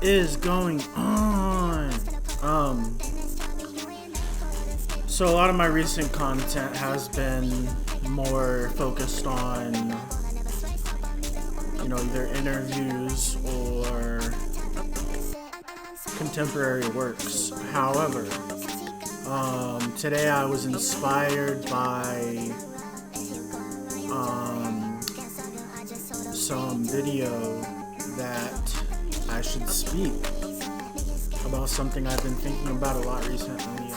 is going on? So a lot of my recent content has been more focused on, either interviews or contemporary works. However, today I was inspired by some video that I should speak about something I've been thinking about a lot recently.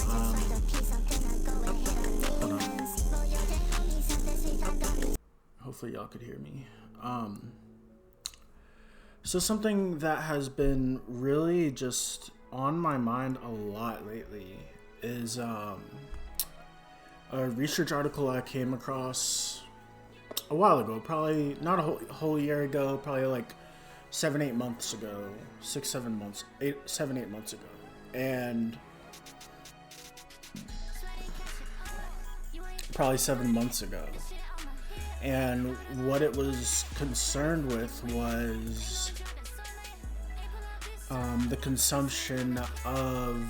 Hold on. Hopefully y'all could hear me. So something that has been really just on my mind a lot lately is a research article I came across a while ago, probably not a whole year ago, probably like 7-8 months ago, 6-7 months, 7-8 months ago, and probably 7 months ago. And what it was concerned with was the consumption of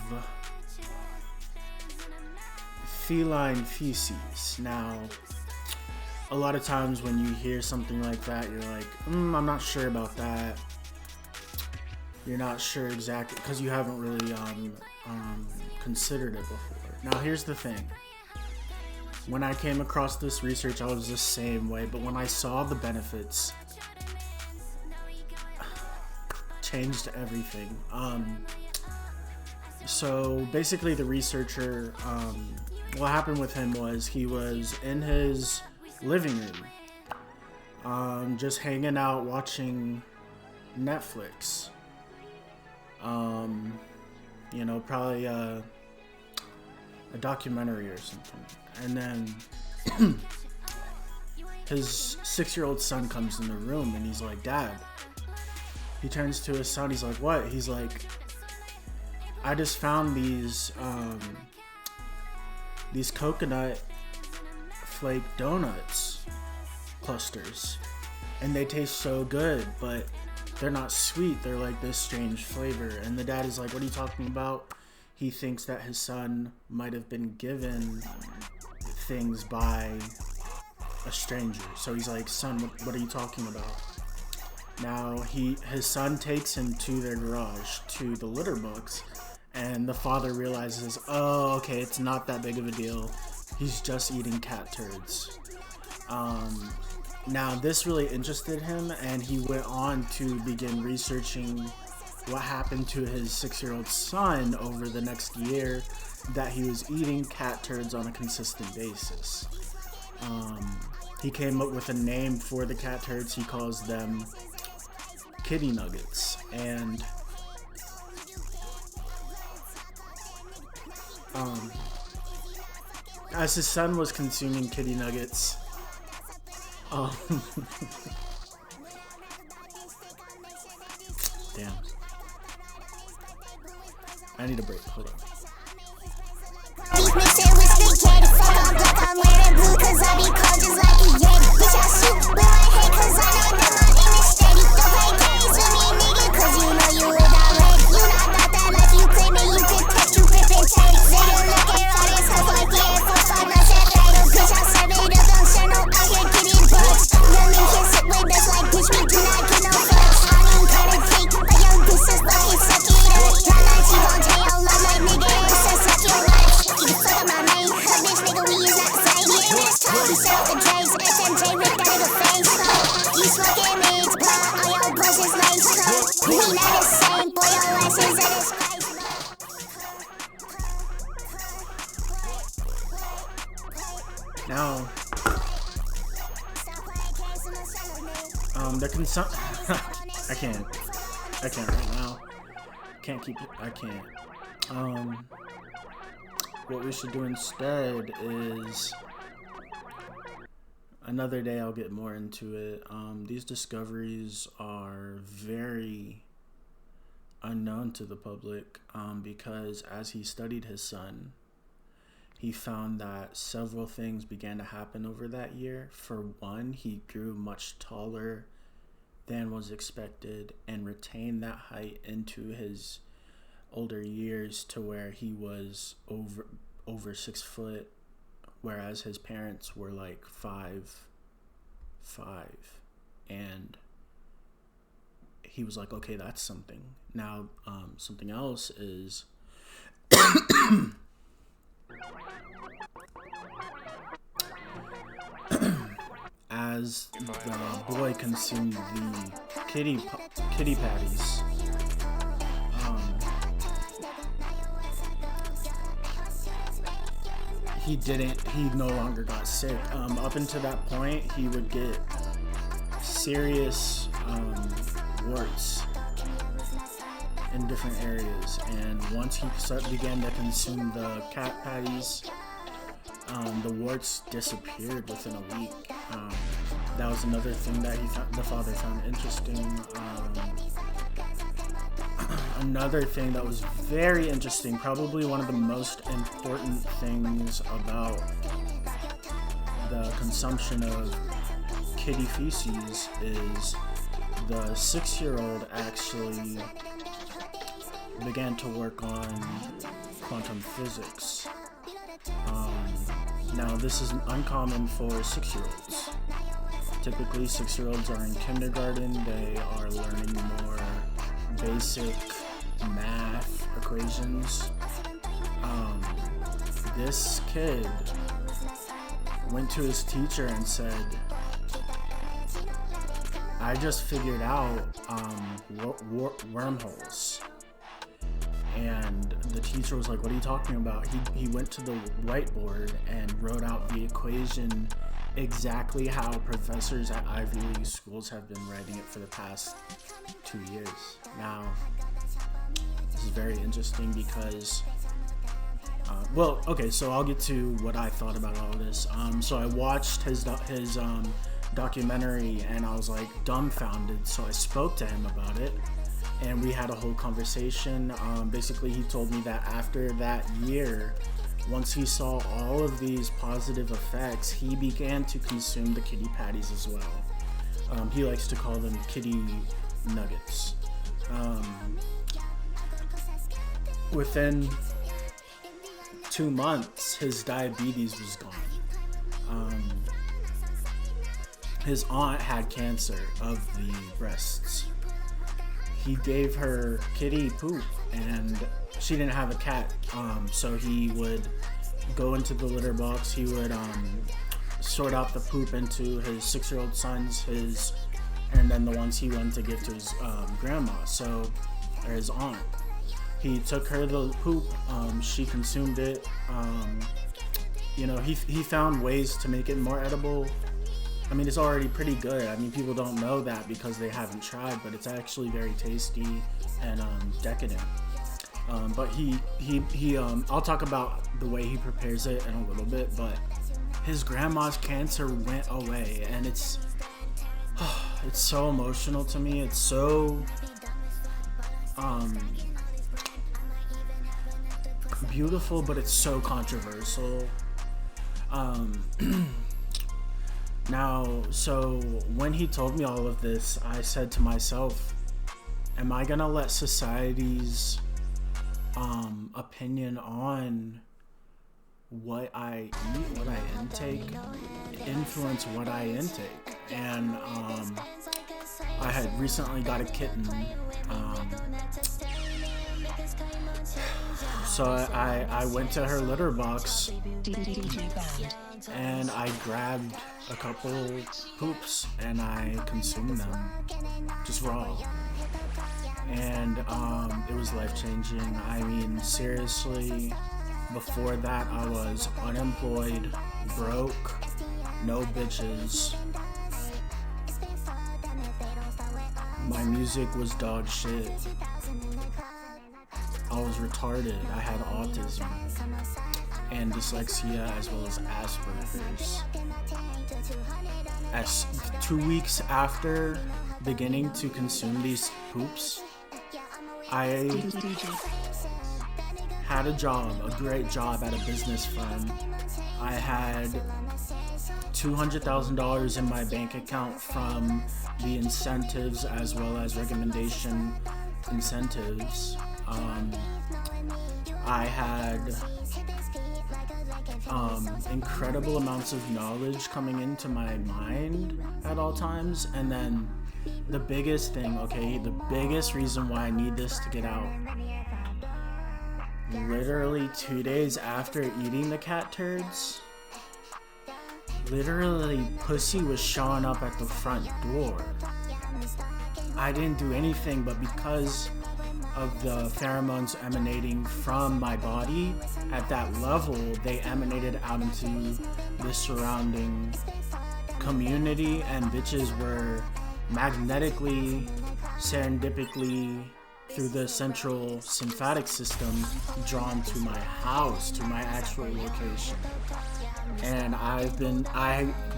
feline feces. Now, a lot of times when you hear something like that, you're like, I'm not sure about that. You're not sure exactly because you haven't really considered it before. Now, here's the thing. When I came across this research, I was the same way, but when I saw the benefits, changed everything. So basically the researcher, what happened with him was he was in his living room, just hanging out watching Netflix, probably a documentary or something, and then his 6-year-old son comes in the room and he's like, Dad. He turns to his son, he's like, what? He's like, I just found these coconut flake donuts clusters, and they taste so good, but they're not sweet. They're like this strange flavor. And the dad is like, what are you talking about? He thinks that his son might have been given things by a stranger. So he's like, son, what are you talking about? Now his son takes him to their garage, to the litter box, and the father realizes, oh, okay, it's not that big of a deal. He's just eating cat turds. Now this really interested him, and he went on to begin researching what happened to his 6-year-old son over the next year that he was eating cat turds on a consistent basis. He came up with a name for the cat turds. He calls them kitty nuggets. And as his son was consuming kitty nuggets, damn, I need a break. Hold on. Now, I can't right now. I can't. What we should do instead is another day. I'll get more into it. These discoveries are very unknown to the public, because as he studied his son, he found that several things began to happen over that year. For one, he grew much taller than was expected and retained that height into his older years to where he was over 6 foot, whereas his parents were like 5'5", and he was like, okay, that's something. Now, something else is as the boy consumed the kitty patties, he no longer got sick. Up until that point, he would get serious warts in different areas, and once he began to consume the cat patties, the warts disappeared within a week. That was another thing that the father found interesting. Another thing that was very interesting, probably one of the most important things about the consumption of kitty feces, is the 6-year-old actually began to work on quantum physics. Now, this is uncommon for 6-year-olds. Typically, 6-year-olds are in kindergarten. They are learning more basic math equations. This kid went to his teacher and said, I just figured out wormholes. And the teacher was like, what are you talking about? He went to the whiteboard and wrote out the equation exactly how professors at Ivy League schools have been writing it for the past 2 years. Now, this is very interesting because, so I'll get to what I thought about all this. So I watched his documentary and I was like dumbfounded. So I spoke to him about it and we had a whole conversation. Basically, he told me that after that year, once he saw all of these positive effects, he began to consume the kitty patties as well. He likes to call them kitty nuggets. Within 2 months, his diabetes was gone. His aunt had cancer of the breasts. He gave her kitty poop, and she didn't have a cat, so he would go into the litter box. He would sort out the poop into his 6-year-old son's, and then the ones he wanted to give to his grandma, or his aunt. He took her the poop. She consumed it. He found ways to make it more edible. I mean, it's already pretty good. I mean, people don't know that because they haven't tried, but it's actually very tasty and decadent. But I'll talk about the way he prepares it in a little bit, but his grandma's cancer went away, and it's so emotional to me. It's so beautiful, but it's so controversial. Now, so when he told me all of this, I said to myself, am I gonna let society's opinion on what I eat, what I intake, influence what I intake? And I had recently got a kitten. So I went to her litter box and I grabbed a couple poops and I consumed them just raw. And it was life-changing. I mean, seriously, before that I was unemployed, broke, no bitches. My music was dog shit. I was retarded. I had autism and dyslexia as well as Asperger's. As 2 weeks after beginning to consume these poops, I had a job, a great job at a business firm. I had $200,000 in my bank account from the incentives as well as recommendation incentives. I had incredible amounts of knowledge coming into my mind at all times. And then the biggest thing, okay, the biggest reason why I need this to get out, literally 2 days after eating the cat turds, literally pussy was showing up at the front door. I didn't do anything, but because of the pheromones emanating from my body at that level, they emanated out into the surrounding community, and bitches were magnetically, serendipitously, through the central sympathetic system, drawn to my house, to my actual location. And I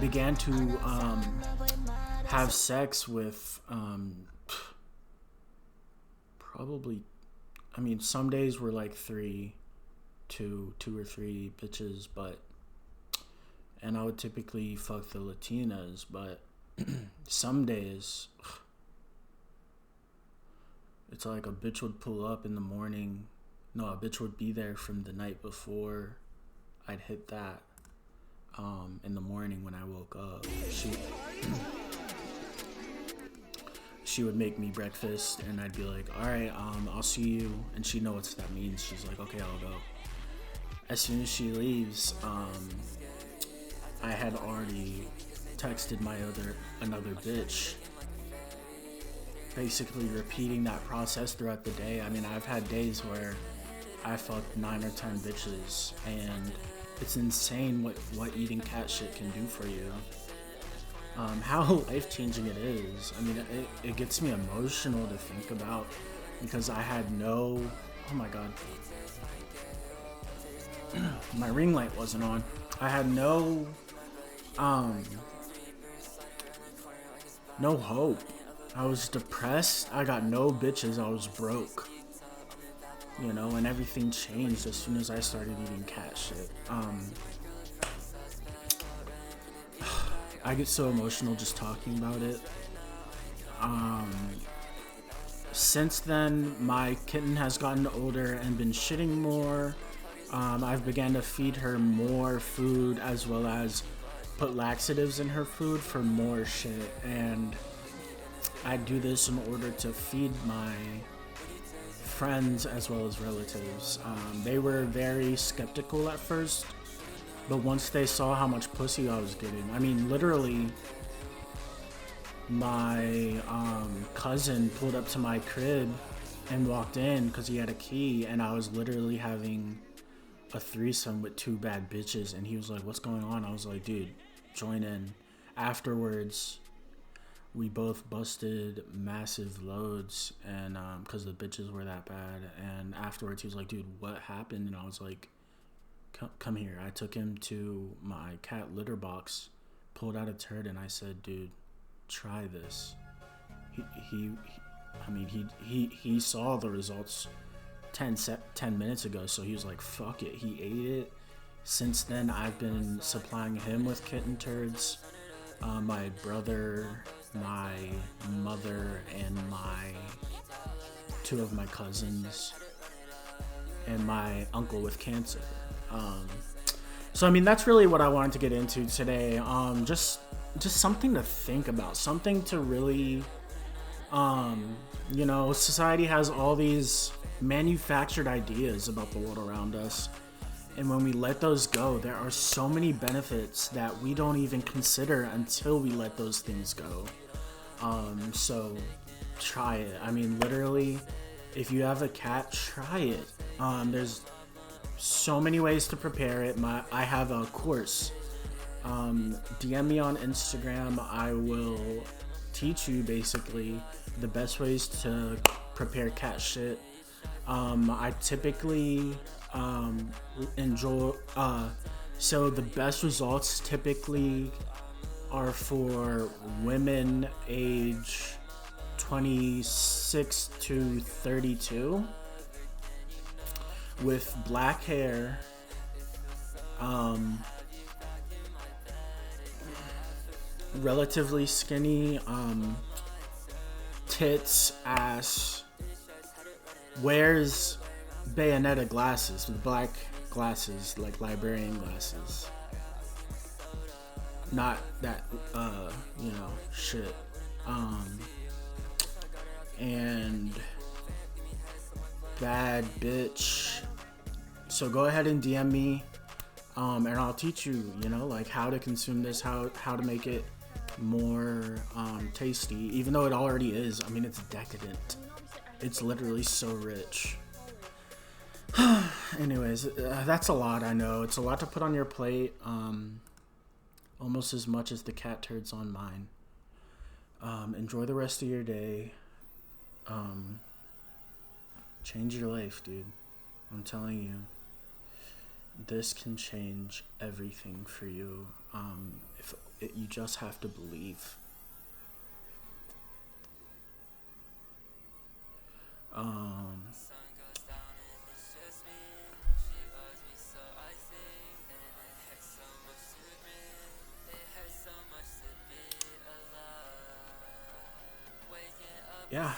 began to have sex with probably, I mean, some days were like two or three bitches, and I would typically fuck the Latinas, but some days it's like a bitch would pull up in the morning. No, a bitch would be there from the night before. I'd hit that in the morning when I woke up. She would make me breakfast, and I'd be like, all right, I'll see you. And she'd know what that means. She's like, okay, I'll go. As soon as she leaves, I had already texted another bitch, basically repeating that process throughout the day. I mean, I've had days where I fucked 9 or 10 bitches, and it's insane what eating cat shit can do for you. How life-changing it is. I mean, it gets me emotional to think about, because I had oh my god, my ring light wasn't on. I had no hope. I was depressed. I got no bitches. I was broke. You know, and everything changed as soon as I started eating cat shit. I get so emotional just talking about it. Since then, my kitten has gotten older and been shitting more. I've began to feed her more food, as well as put laxatives in her food for more shit. And I do this in order to feed my friends as well as relatives. They were very skeptical at first, but once they saw how much pussy I was getting, I mean, literally, my cousin pulled up to my crib and walked in because he had a key, and I was literally having a threesome with 2 bad bitches, and he was like, what's going on? I was like, dude, join in. Afterwards, we both busted massive loads, and because the bitches were that bad. And afterwards, he was like, dude, what happened? And I was like, come here. I took him to my cat litter box, pulled out a turd, and I said, dude, try this. He saw the results 10 minutes ago, so he was like, fuck it. He ate it. Since then, I've been supplying him with kitten turds. My brother, my mother, and 2 of my cousins, and my uncle with cancer. So I mean, that's really what I wanted to get into today. Just something to think about, something to really, society has all these manufactured ideas about the world around us, and when we let those go, there are so many benefits that we don't even consider until we let those things go. So try it. I mean, literally, if you have a cat, try it. There's so many ways to prepare it. I have a course. DM me on Instagram. I will teach you basically the best ways to prepare cat shit. I typically enjoy, so the best results typically are for women age 26 to 32 with black hair, relatively skinny, tits, ass, wears Bayonetta glasses, with black glasses, like librarian glasses. Not that, shit. Um, and bad bitch. So go ahead and DM me, and I'll teach you, like how to consume this, how to make it more tasty. Even though it already is. I mean, it's decadent. It's literally so rich. Anyways, that's a lot. I know it's a lot to put on your plate. Almost as much as the cat turds on mine. Enjoy the rest of your day. Change your life, dude. I'm telling you, this can change everything for you. If you just have to believe. Yeah.